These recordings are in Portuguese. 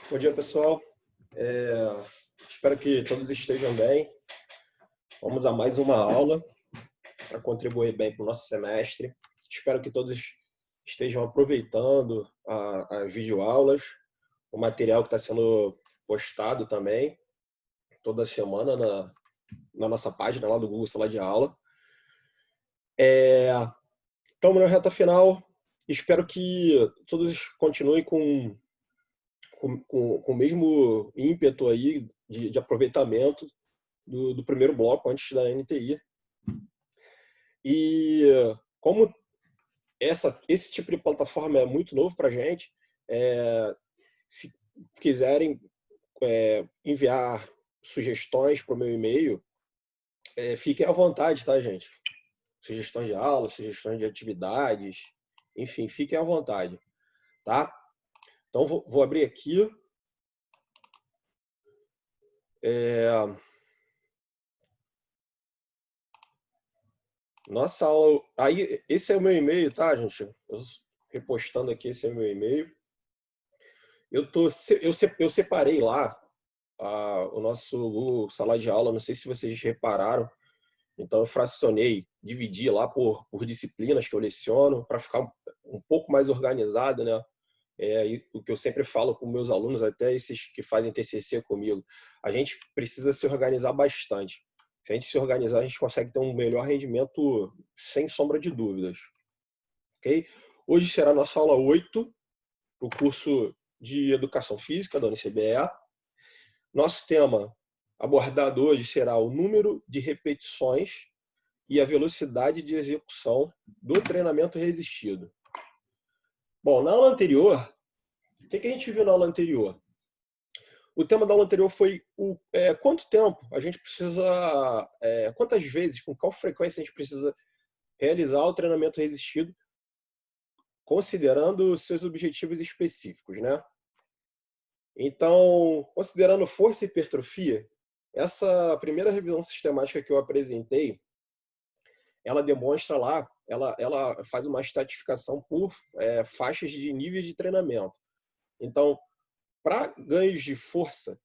Bom dia, pessoal. Espero que todos estejam bem. Vamos a mais uma aula para contribuir bem para o nosso semestre. Espero que todos estejam aproveitando as videoaulas, o material que está sendo postado também toda semana na nossa página lá do Google Sala de Aula. Estamos na reta final. Espero que todos continuem com o mesmo ímpeto aí de aproveitamento do primeiro bloco antes da NTI. E como esse tipo de plataforma é muito novo para a gente, se quiserem enviar sugestões para o meu e-mail, fiquem à vontade, tá, gente? Sugestões de aula, sugestões de atividades, enfim, fiquem à vontade, tá? Então, vou abrir aqui. Nossa aula. Aí, esse é o meu e-mail, tá, gente? Eu repostando aqui, esse é o meu e-mail. Eu separei lá o nosso Google Sala de Aula, não sei se vocês repararam. Então, eu fracionei, dividi lá por disciplinas que eu leciono, para ficar um pouco mais organizado, né? O que eu sempre falo com meus alunos, até esses que fazem TCC comigo, a gente precisa se organizar bastante. Se a gente se organizar, a gente consegue ter um melhor rendimento sem sombra de dúvidas. Ok? Hoje será a nossa aula 8 para o curso de Educação Física da UniCBE. Nosso tema abordado hoje será o número de repetições e a velocidade de execução do treinamento resistido. Bom, na aula anterior, o que a gente viu na aula anterior? O tema da aula anterior foi quanto tempo a gente precisa, quantas vezes, com qual frequência a gente precisa realizar o treinamento resistido, considerando seus objetivos específicos, né? Então, considerando força e hipertrofia, essa primeira revisão sistemática que eu apresentei, ela demonstra lá, ela faz uma estratificação por faixas de níveis de treinamento. Então, para ganhos de força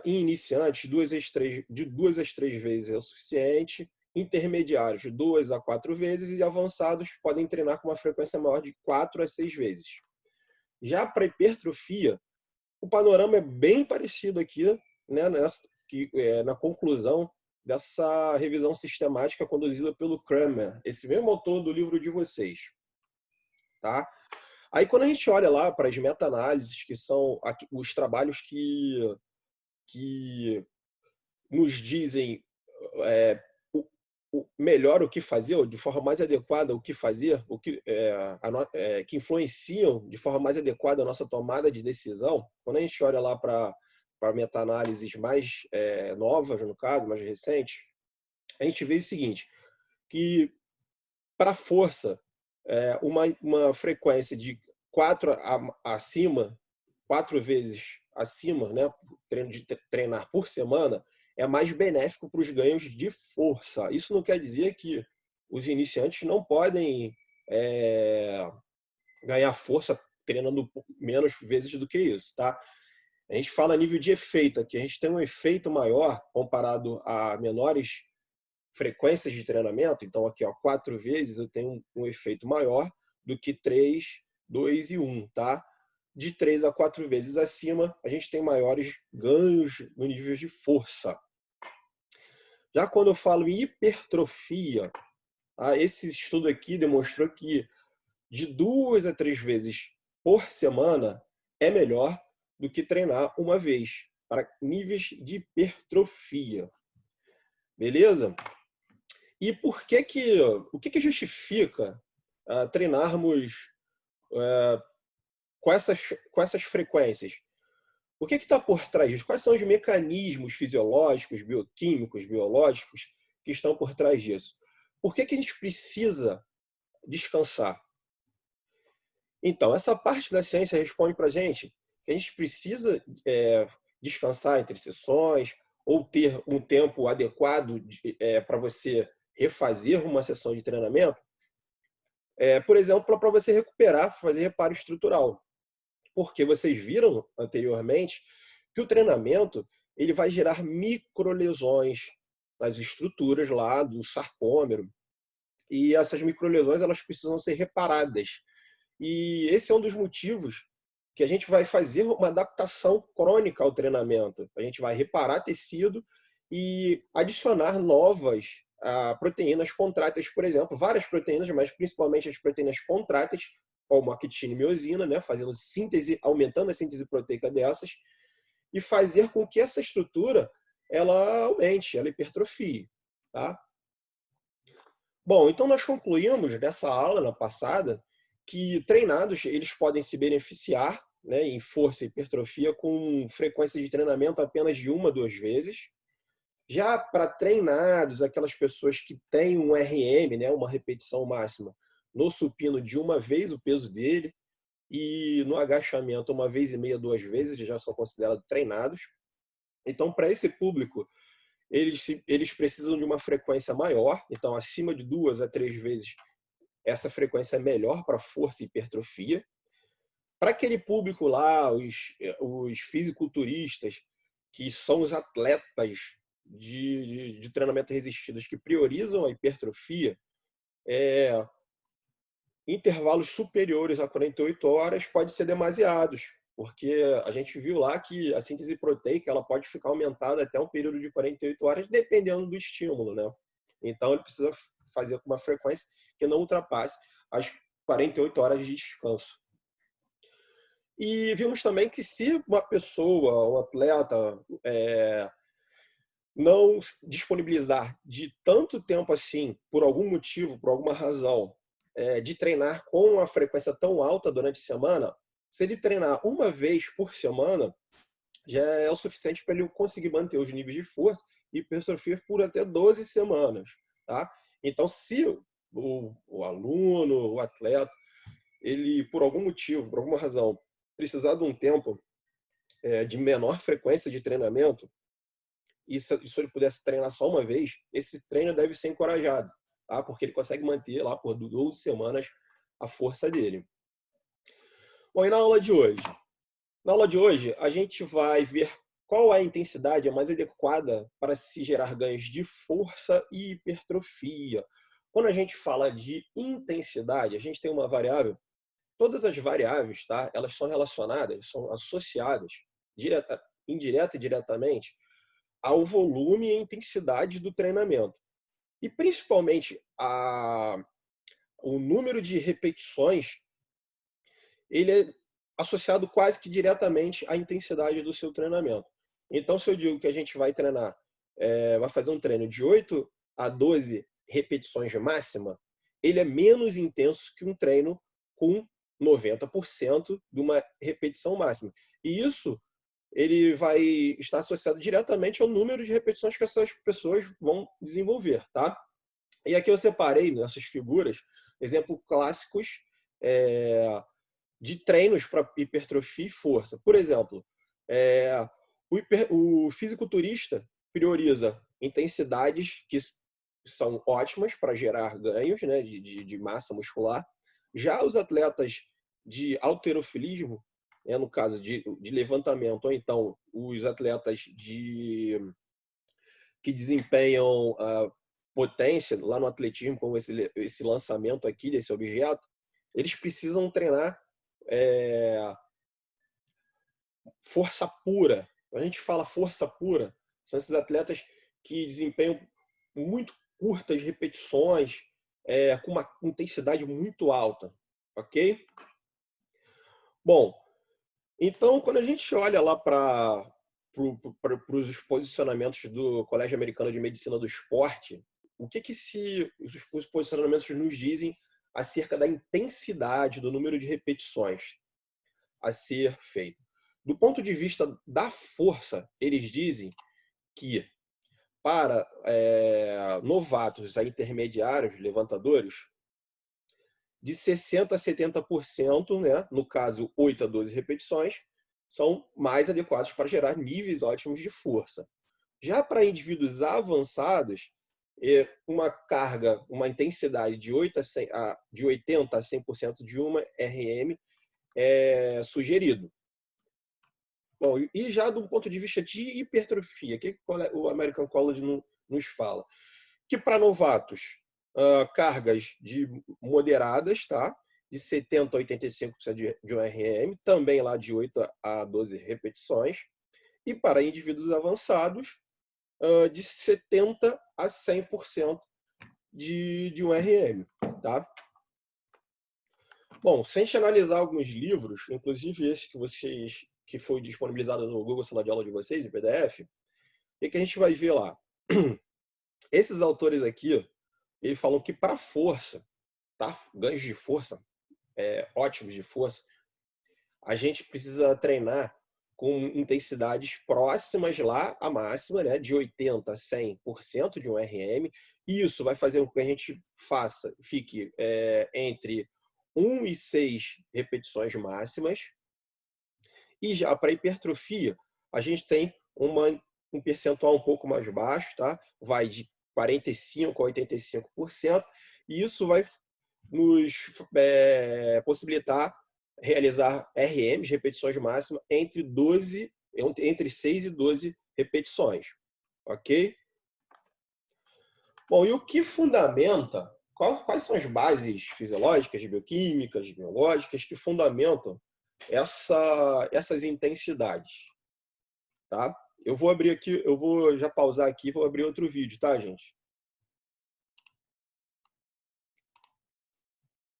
em iniciantes, de 2 a 3 vezes é o suficiente, intermediários de 2 a 4 vezes e avançados podem treinar com uma frequência maior de 4 a 6 vezes. Já para hipertrofia, o panorama é bem parecido aqui, né, na conclusão dessa revisão sistemática conduzida pelo Kramer, esse mesmo autor do livro de vocês. Tá? Aí, quando a gente olha lá para as meta-análises, que são os trabalhos que nos dizem melhor o que fazer, ou de forma mais adequada o que fazer, que influenciam de forma mais adequada a nossa tomada de decisão, quando a gente olha lá para meta-análises mais novas, no caso, mais recentes, a gente vê o seguinte, que para força, uma frequência de 4 acima, 4 vezes acima, né, de treinar por semana, é mais benéfico para os ganhos de força. Isso não quer dizer que os iniciantes não podem ganhar força treinando menos vezes do que isso, tá? A gente fala a nível de efeito aqui, a gente tem um efeito maior comparado a menores frequências de treinamento. Então aqui, ó, 4 vezes eu tenho um efeito maior do que 3, 2 e 1, tá? De 3 a 4 vezes acima, a gente tem maiores ganhos no nível de força. Já quando eu falo em hipertrofia, esse estudo aqui demonstrou que de 2 a 3 vezes por semana é melhor do que treinar uma vez, para níveis de hipertrofia. Beleza? E o que justifica treinarmos com essas frequências? O que está por trás disso? Quais são os mecanismos fisiológicos, bioquímicos, biológicos que estão por trás disso? Por que a gente precisa descansar? Então, essa parte da ciência responde para a gente que a gente precisa descansar entre sessões ou ter um tempo adequado para você refazer uma sessão de treinamento, por exemplo, para você recuperar, fazer reparo estrutural. porque vocês viram anteriormente que o treinamento ele vai gerar microlesões nas estruturas lá do sarcômero. E essas microlesões elas precisam ser reparadas. E esse é um dos motivos que a gente vai fazer uma adaptação crônica ao treinamento. A gente vai reparar tecido e adicionar novas proteínas contráteis, por exemplo, várias proteínas, mas principalmente as proteínas contráteis, como a quitina e miosina, né, fazendo síntese, aumentando a síntese proteica dessas, e fazer com que essa estrutura ela aumente, ela hipertrofie, tá? Bom, então nós concluímos dessa aula na passada que treinados eles podem se beneficiar, né, em força e hipertrofia com frequência de treinamento apenas de 1 a 2 vezes. Já para treinados, aquelas pessoas que têm um RM, né, uma repetição máxima, no supino de 1 vez o peso dele e no agachamento 1,5 vezes, 2 vezes, já são considerados treinados. Então, para esse público, eles precisam de uma frequência maior, então acima de 2 a 3 vezes essa frequência é melhor para força e hipertrofia. Para aquele público lá, os fisiculturistas, que são os atletas de treinamento resistidos que priorizam a hipertrofia, intervalos superiores a 48 horas pode ser demasiados, porque a gente viu lá que a síntese proteica ela pode ficar aumentada até um período de 48 horas, dependendo do estímulo, né? Então ele precisa fazer com uma frequência que não ultrapasse as 48 horas de descanso. E vimos também que se uma pessoa, um atleta, não disponibilizar de tanto tempo assim, por algum motivo, por alguma razão, de treinar com uma frequência tão alta durante a semana, se ele treinar 1 vez por semana, já é o suficiente para ele conseguir manter os níveis de força e hipertrofia por até 12 semanas. Tá? Então, se o aluno, o atleta, ele, por algum motivo, por alguma razão, precisar de um tempo de menor frequência de treinamento, e se ele pudesse treinar só 1 vez, esse treino deve ser encorajado, tá? Porque ele consegue manter lá por 12 semanas a força dele. Bom, e na aula de hoje? Na aula de hoje, a gente vai ver qual é a intensidade mais adequada para se gerar ganhos de força e hipertrofia. Quando a gente fala de intensidade, a gente tem uma variável. Todas as variáveis, tá? Elas são relacionadas, são associadas indireta e diretamente ao volume e intensidade do treinamento. E principalmente o número de repetições, ele é associado quase que diretamente à intensidade do seu treinamento. Então, se eu digo que a gente vai treinar, vai fazer um treino de 8 a 12 repetições máxima, ele é menos intenso que um treino com 90% de uma repetição máxima. E isso ele vai estar associado diretamente ao número de repetições que essas pessoas vão desenvolver, tá? E aqui eu separei nessas figuras exemplos clássicos de treinos para hipertrofia e força. Por exemplo, o fisiculturista prioriza intensidades que são ótimas para gerar ganhos, né, de massa muscular. Já os atletas de halterofilismo, no caso de levantamento, ou então os atletas que desempenham potência lá no atletismo, como esse lançamento aqui desse objeto, eles precisam treinar força pura. Quando a gente fala força pura, são esses atletas que desempenham muito curtas repetições, com uma intensidade muito alta, ok? Bom, então quando a gente olha lá para os posicionamentos do Colégio Americano de Medicina do Esporte, o que os posicionamentos nos dizem acerca da intensidade, do número de repetições a ser feito? Do ponto de vista da força, eles dizem que para novatos a intermediários, levantadores, de 60% a 70%, né, no caso 8 a 12 repetições, são mais adequados para gerar níveis ótimos de força. Já para indivíduos avançados, uma carga, uma intensidade de 80% a 100% de uma RM sugerido. Bom, e já do ponto de vista de hipertrofia, o que o American College nos fala? Que para novatos, cargas moderadas, tá? De 70% a 85% de um RM, também lá de 8 a 12 repetições. E para indivíduos avançados, de 70% a 100% de um RM, tá? Bom, sem te analisar alguns livros, inclusive esse que foi disponibilizado no Google Sala de Aula de vocês, em PDF, o que a gente vai ver lá? Esses autores aqui, eles falam que para força, tá? Ganhos de força, ótimos de força, a gente precisa treinar com intensidades próximas lá à máxima, né? De 80% a 100% de um RM. E isso vai fazer com que a gente fique entre 1 e 6 repetições máximas. E já para hipertrofia, a gente tem um percentual um pouco mais baixo, tá? Vai de 45% a 85%, e isso vai nos possibilitar realizar RMs, repetições máximas, entre 6 e 12 repetições, ok? Bom, e o que fundamenta, quais são as bases fisiológicas, bioquímicas, biológicas que fundamentam essas intensidades, tá? Eu vou abrir aqui, eu vou já pausar aqui, vou abrir outro vídeo, tá, gente?